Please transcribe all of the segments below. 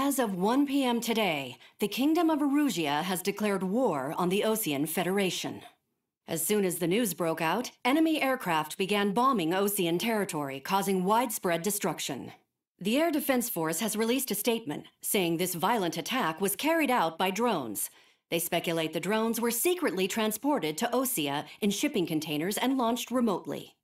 As of 1 p.m. today, the Kingdom of Erusia has declared war on the Osean Federation. As soon as the news broke out, enemy aircraft began bombing Osean territory, causing widespread destruction. The Air Defense Force has released a statement saying this violent attack was carried out by drones. They speculate the drones were secretly transported to Osea in shipping containers and launched remotely.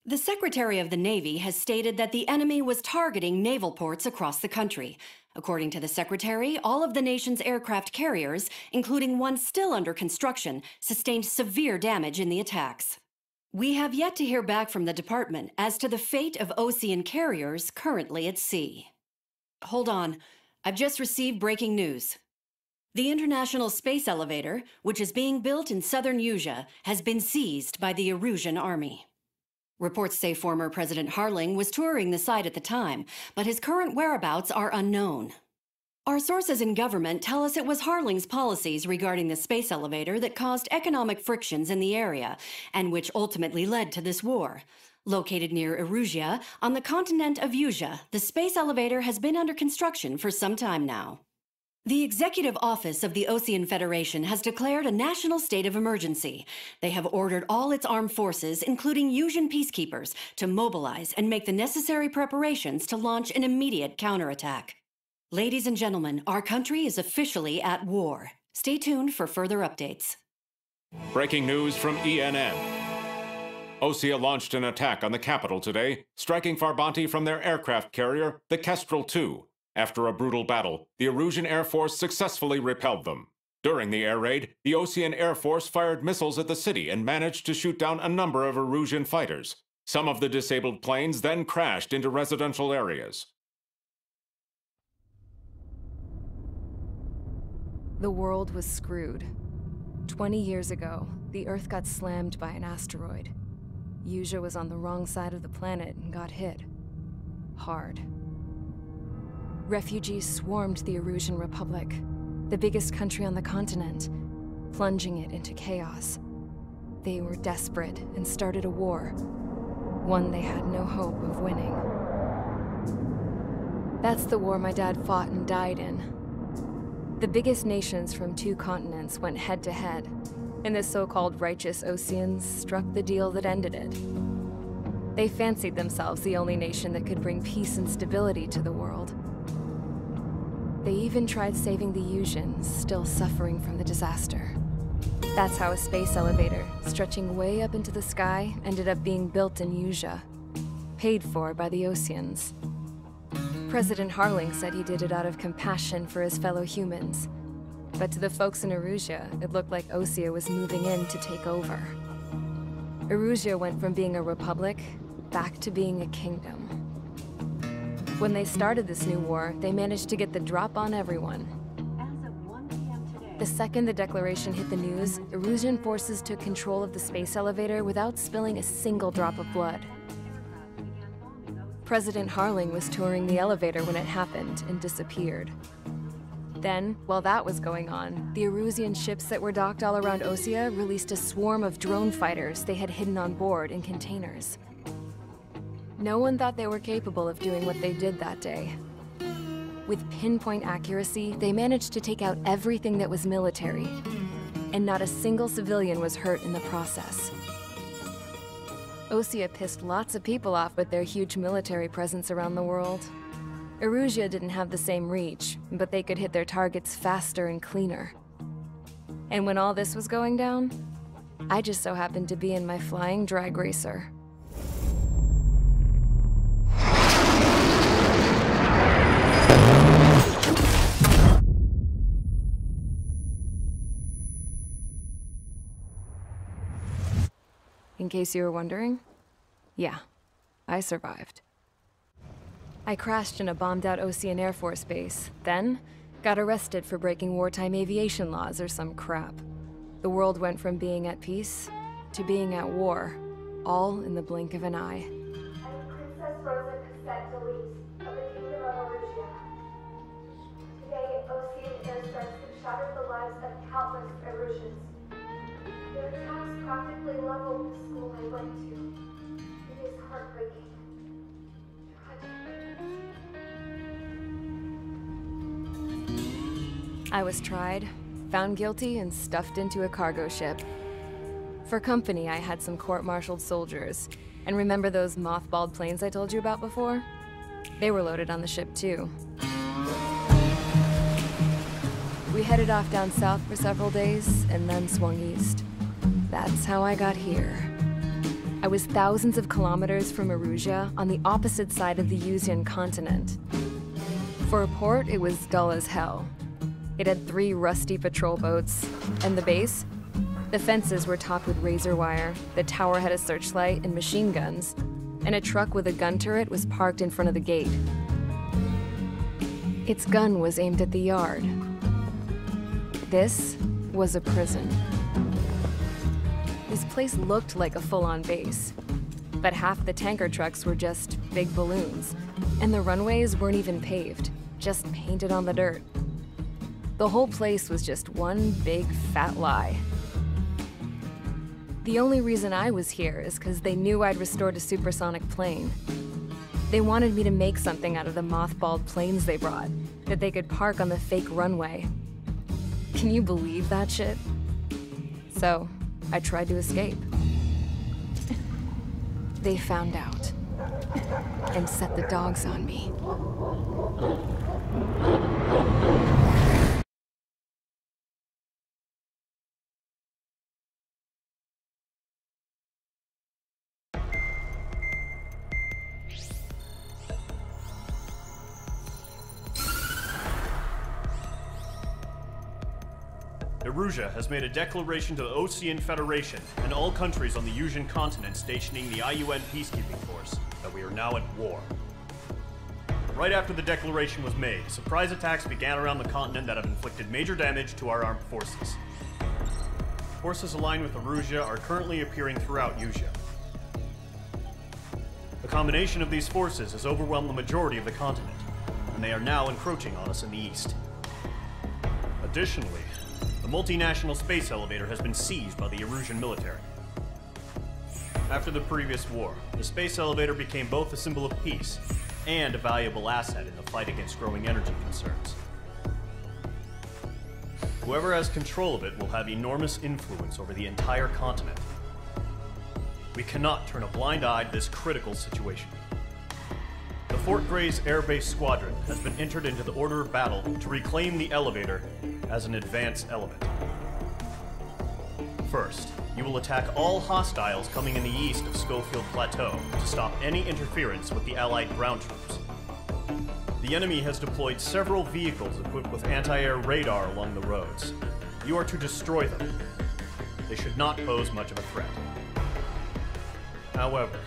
The Secretary of the Navy has stated that the enemy was targeting naval ports across the country. According to the Secretary, all of the nation's aircraft carriers, including one still under construction, sustained severe damage in the attacks. We have yet to hear back from the department as to the fate of Osean carriers currently at sea. Hold on, I've just received breaking news. The International Space Elevator, which is being built in southern Usia, has been seized by the Erusian army. Reports say former President Harling was touring the site at the time, but his current whereabouts are unknown. Our sources in government tell us it was Harling's policies regarding the space elevator that caused economic frictions in the area, and which ultimately led to this war. Located near Erusia, on the continent of Usia, the space elevator has been under construction for some time now. The Executive Office of the Osean Federation has declared a national state of emergency. They have ordered all its armed forces, including Usian peacekeepers, to mobilize and make the necessary preparations to launch an immediate counterattack. Ladies and gentlemen, our country is officially at war. Stay tuned for further updates. Breaking news from ENN. Osea launched an attack on the capital today, striking Farbanti from their aircraft carrier, the Kestrel II. After a brutal battle, the Erusian Air Force successfully repelled them. During the air raid, the Osean Air Force fired missiles at the city and managed to shoot down a number of Erusian fighters. Some of the disabled planes then crashed into residential areas. The world was screwed. 20 years ago, the Earth got slammed by an asteroid. Usia was on the wrong side of the planet and got hit. Hard. Refugees swarmed the Erusian Republic, the biggest country on the continent, plunging it into chaos. They were desperate and started a war, one they had no hope of winning. That's the war my dad fought and died in. The biggest nations from 2 continents went head-to-head, and the so-called righteous Oseans struck the deal that ended it. They fancied themselves the only nation that could bring peace and stability to the world. They even tried saving the Usians, still suffering from the disaster. That's how a space elevator, stretching way up into the sky, ended up being built in Usia, paid for by the Oseans. President Harling said he did it out of compassion for his fellow humans. But to the folks in Erusia, it looked like Osea was moving in to take over. Erusia went from being a republic back to being a kingdom. When they started this new war, they managed to get the drop on everyone. As of 1 p.m. today, The second the declaration hit the news, Erusian forces took control of the space elevator without spilling a single drop of blood. President Harling was touring the elevator when it happened and disappeared. Then, while that was going on, the Erusian ships that were docked all around Osea released a swarm of drone fighters they had hidden on board in containers. No one thought they were capable of doing what they did that day. With pinpoint accuracy, they managed to take out everything that was military, and not a single civilian was hurt in the process. Osea pissed lots of people off with their huge military presence around the world. Erusia didn't have the same reach, but they could hit their targets faster and cleaner. And when all this was going down, I just so happened to be in my flying drag racer. In case you were wondering, yeah, I survived. I crashed in a bombed-out Osean Air Force base, then got arrested for breaking wartime aviation laws or some crap. The world went from being at peace to being at war, all in the blink of an eye. I'm Princess Rosa Cassette Delete of the Kingdom of Erusia. Today, Osean airstrikes have shattered the lives of countless Erusians. Their attacks practically leveled the school I went to. It is heartbreaking. Tragic. I was tried, found guilty, and stuffed into a cargo ship. For company, I had some court-martialed soldiers. And remember those mothballed planes I told you about before? They were loaded on the ship, too. We headed off down south for several days, and then swung east. That's how I got here. I was thousands of kilometers from Erusia, on the opposite side of the Yuzian continent. For a port, it was dull as hell. It had 3 rusty patrol boats, and the base? The fences were topped with razor wire, the tower had a searchlight and machine guns, and a truck with a gun turret was parked in front of the gate. Its gun was aimed at the yard. This was a prison. This place looked like a full-on base, but half the tanker trucks were just big balloons, and the runways weren't even paved, just painted on the dirt. The whole place was just one big fat lie. The only reason I was here is because they knew I'd restored a supersonic plane. They wanted me to make something out of the mothballed planes they brought, that they could park on the fake runway. Can you believe that shit? So, I tried to escape. They found out, and set the dogs on me. Erusia has made a declaration to the Ocean Federation and all countries on the Yuzian continent stationing the IUN peacekeeping force that we are now at war. Right after the declaration was made, surprise attacks began around the continent that have inflicted major damage to our armed forces. Forces aligned with Erusia are currently appearing throughout Yusia. The combination of these forces has overwhelmed the majority of the continent, and they are now encroaching on us in the east. Additionally, the multinational space elevator has been seized by the Erusian military. After the previous war, the space elevator became both a symbol of peace and a valuable asset in the fight against growing energy concerns. Whoever has control of it will have enormous influence over the entire continent. We cannot turn a blind eye to this critical situation. The Fort Gray's Air Base Squadron has been entered into the order of battle to reclaim the elevator as an advance element. First, you will attack all hostiles coming in the east of Schofield Plateau to stop any interference with the Allied ground troops. The enemy has deployed several vehicles equipped with anti-air radar along the roads. You are to destroy them. They should not pose much of a threat. However,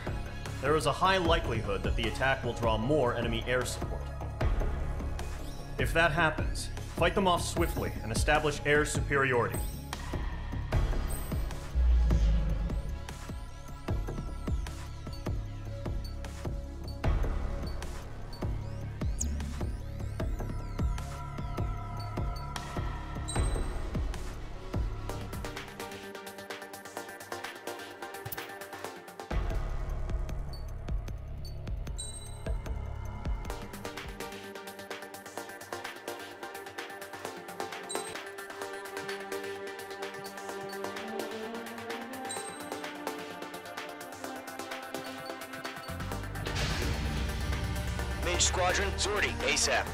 there is a high likelihood that the attack will draw more enemy air support. If that happens, fight them off swiftly and establish air superiority. Mage Squadron, sortie, ASAP.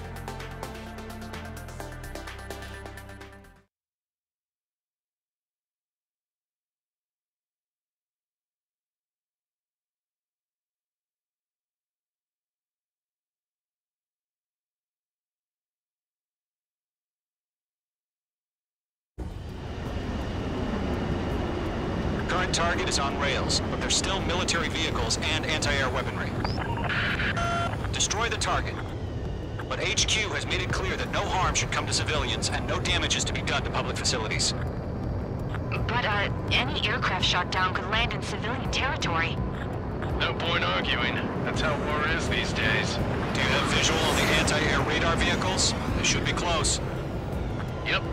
Current target is on rails, but there's still military vehicles and anti-air weaponry. Destroy the target. But HQ has made it clear that no harm should come to civilians and no damage is to be done to public facilities. But, any aircraft shot down could land in civilian territory. No point arguing. That's how war is these days. Do you have visual on the anti-air radar vehicles? They should be close. Yep.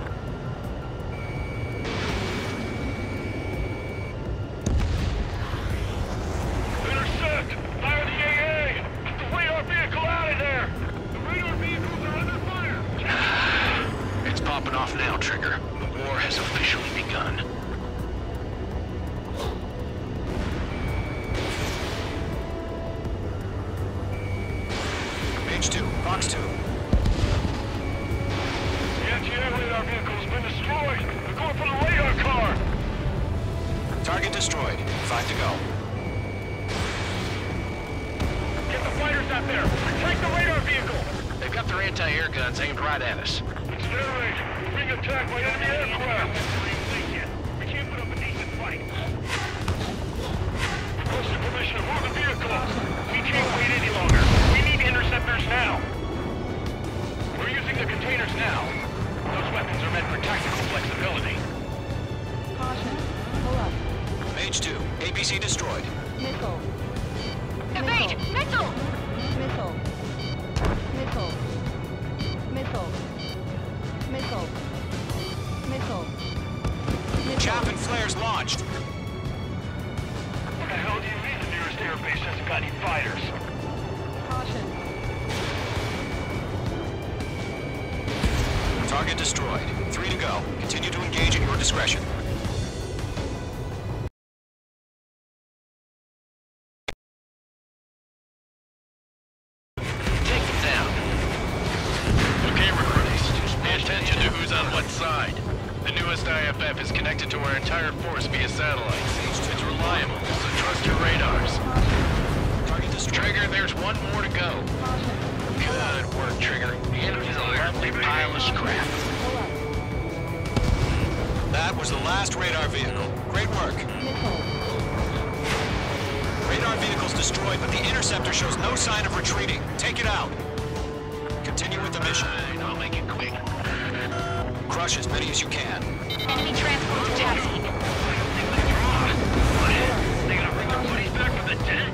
Intercept! Fire the AA! Get the radar vehicle out of there! The radar vehicles are under fire! It's popping off now, Trigger. The war has officially begun. Page 2, Box 2. The anti-air radar vehicle's been destroyed! They're going for the radar car! Target destroyed. 5 to go. Get the fighters out there! Protect the radar vehicle! They've got their anti-air guns aimed right at us. It's their range. We're being attacked by enemy aircraft. We can't put up a decent fight. Requesting permission to move the vehicle. We can't wait any longer. We need interceptors now. We're using the containers now. Those weapons are meant for tactical flexibility. Caution. Pull up. Page 2, APC destroyed. Missile. Evade! Missile! Missile. Missile. Missile. Missile. Missile. Chaff and flares launched. What the hell do you mean the nearest airbase hasn't got any fighters? Caution. Target destroyed. 3 to go. Continue to engage at your discretion. Take them down. Okay, recruits. Just pay attention to who's on what side. The newest IFF is connected to our entire force via satellite. It's reliable, so trust your radars. Target destroyed. Trigger, there's one more to go. Good work, Trigger. The enemy's a lovely pile of scrap. That was the last radar vehicle. Great work. Radar vehicle's destroyed, but the interceptor shows no sign of retreating. Take it out. Continue with the mission. Fine, I'll make it quick. Crush as many as you can. Enemy transport to taxi. They gonna bring their buddies back from the dead?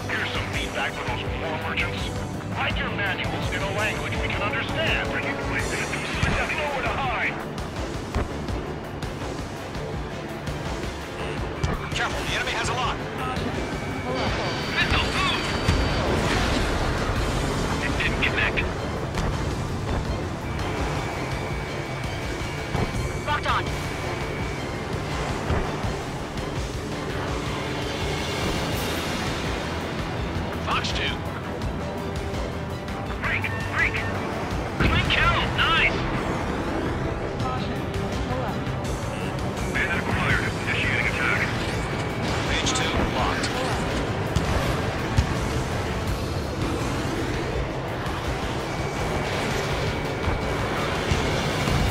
Here's some feedback for those war merchants. Write your manuals in a language we can understand. Let them know where to hide. Careful, the enemy has a lock. Missile, move! It didn't connect. Locked on. Fox 2. Break! Break! Clean kill! Nice! Man acquired. Initiating attack. Page 2, locked.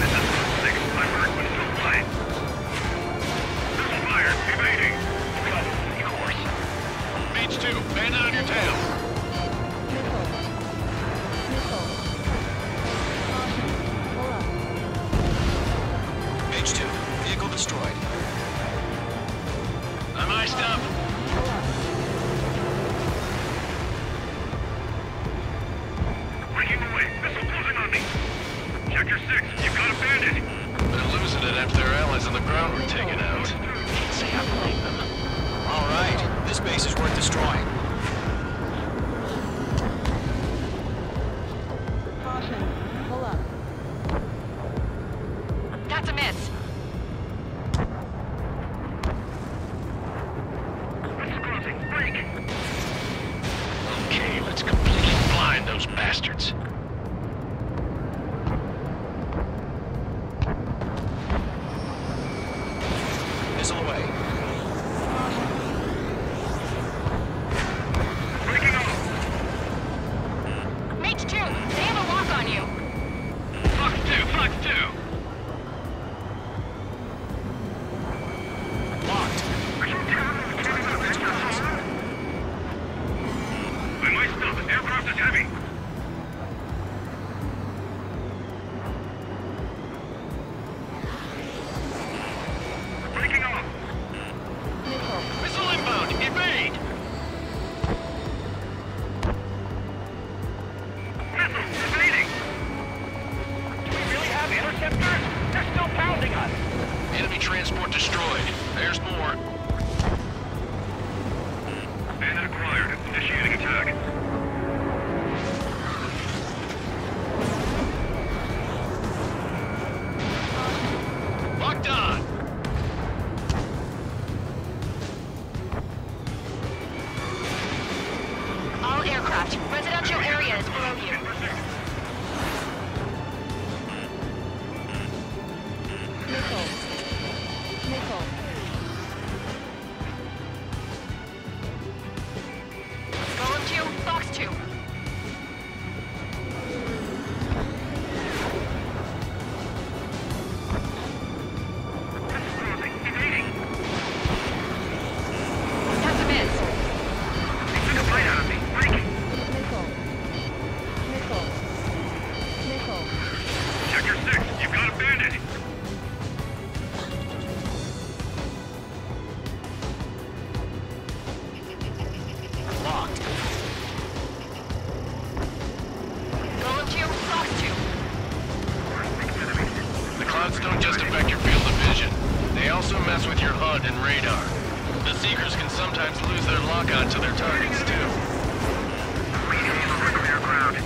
This is 6. I'm hurt, but still fine. Missile fired. Evading. Cut. Of course. Page 2. Bandit on your tail. Page 2, vehicle destroyed. I'm iced up. Breaking away. Missile closing on me. Sector 6. You've got a bandit. They're losing it after their allies on the ground were taken out. Can't say I blame them. All right, this base is worth destroying. Caution. Pull up. That's a miss. Missile crossing. Break. Okay, let's completely blind those bastards. Missile away. Breaking off. Mage 2, they have a lock on you. Fox 2. Fox 2. Locked. I might stop. The aircraft is heavy. Breaking off. Missile inbound. Evade. Missile evading. Do we really have interceptors? They're still surrounding us! Enemy transport destroyed. There's more. Bandit acquired. Initiating attack. Locked on! All aircraft. Residential area is below you. Missile. Missile. Golem 2, Fox 2. That's a miss. Missile. Missile. Missile. Checker 6, you've got a bandit! Locked. Golem 2, Fox 2. The clouds don't just affect your field of vision. They also mess with your HUD and radar. The Seekers can sometimes lose their lock-on to their targets, too. Clear ground.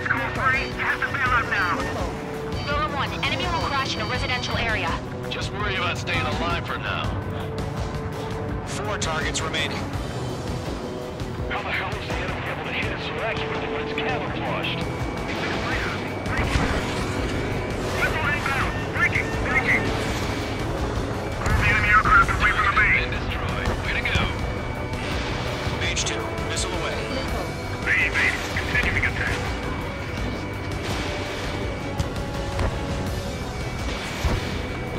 School 3 has to bail out now. Golem 1, enemy will crash in a residential area. Just worry about staying alive for now. 4 targets remaining. How the hell is the enemy able to hit it so accurately when it's camouflaged? Breaking! Move the enemy aircraft away from the base. And destroyed. Way to go. Mage 2, missile away. Baby, continuing attack.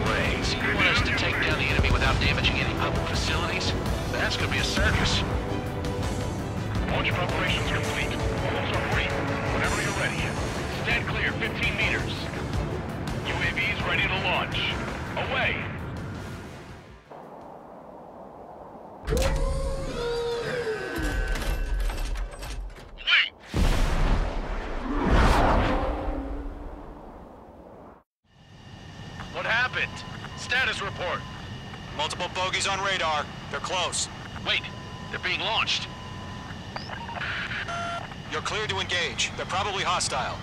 Blaze, you want us to take down the enemy without damaging any public facilities? That's gonna be a circus. Launch preparations complete. Almost ready. Whenever you're ready. Stand clear, 15 meters. UAVs ready to launch. Away! Wait! What happened? Status report. Multiple bogeys on radar. They're close. Wait, they're being launched. You're cleared to engage. They're probably hostile.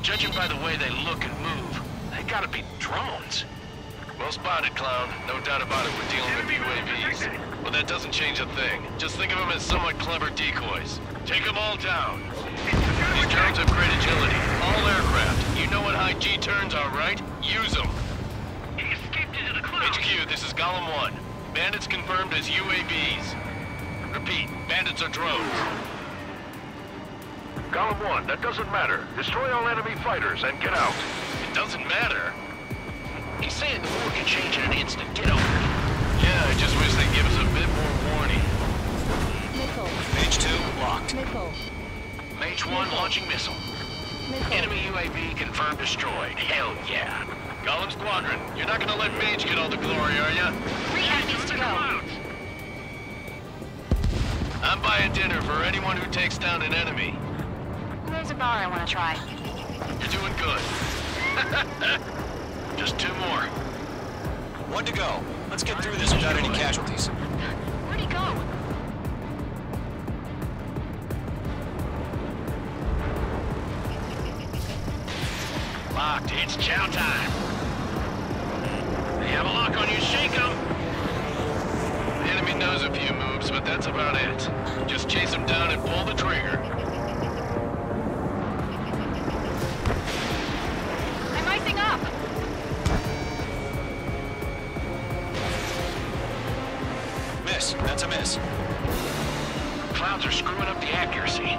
Judging by the way they look and move, they gotta be drones. Well spotted, Clown. No doubt about it, we're dealing with UAVs. But that doesn't change a thing. Just think of them as somewhat clever decoys. Take them all down. These drones have great agility. All aircraft. You know what high G turns are, right? Use them. He escaped into the clouds. HQ, this is Golem 1. Bandits confirmed as UAVs. Repeat, bandits are drones. Golem 1, that doesn't matter. Destroy all enemy fighters and get out. It doesn't matter? He's saying the war can change in an instant. Get over it. Yeah, I just wish they'd give us a bit more warning. Missile. Mage 2, locked. Missile. Mage 1 launching missile. Missile. Enemy UAV confirmed destroyed. Hell yeah. Golem Squadron, you're not gonna let Mage get all the glory, are ya? 3 enemies to go. I'm buying dinner for anyone who takes down an enemy. There's a bar I want to try. You're doing good. Just 2 more. 1 to go. Let's get through this without any casualties. Where'd he go? Locked. It's chow time. They have a lock on you. Shake them. The enemy knows a few moves, but that's about it. Just chase them down and pull the trigger. I'm icing up. Miss. That's a miss. Clouds are screwing up the accuracy.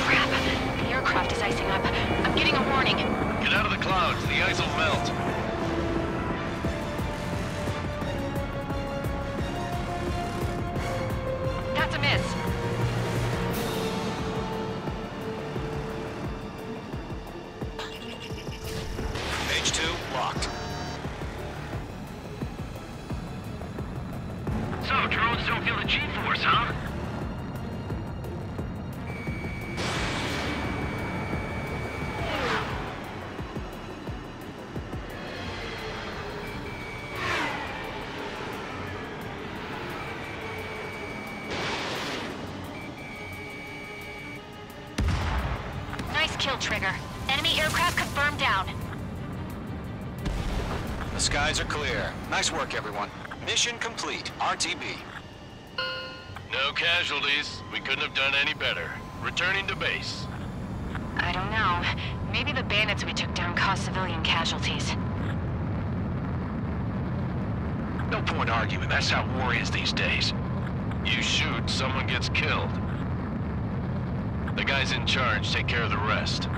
Crap. The aircraft is icing up. I'm getting a warning. Get out of the clouds. The ice will melt. That's a miss. Mage 2, locked. So, drones don't feel the G-force, huh? kill trigger. Enemy aircraft confirmed down. The skies are clear. Nice work, everyone. Mission complete. RTB. No casualties. We couldn't have done any better. Returning to base. I don't know. Maybe the bandits we took down caused civilian casualties. No point arguing. That's how war is these days. You shoot, someone gets killed. The guys in charge take care of the rest.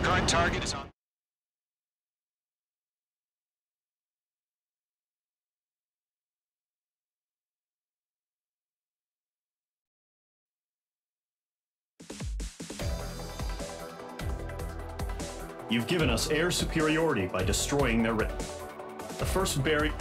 Current target is on. You've given us air superiority by destroying their... The first barrier...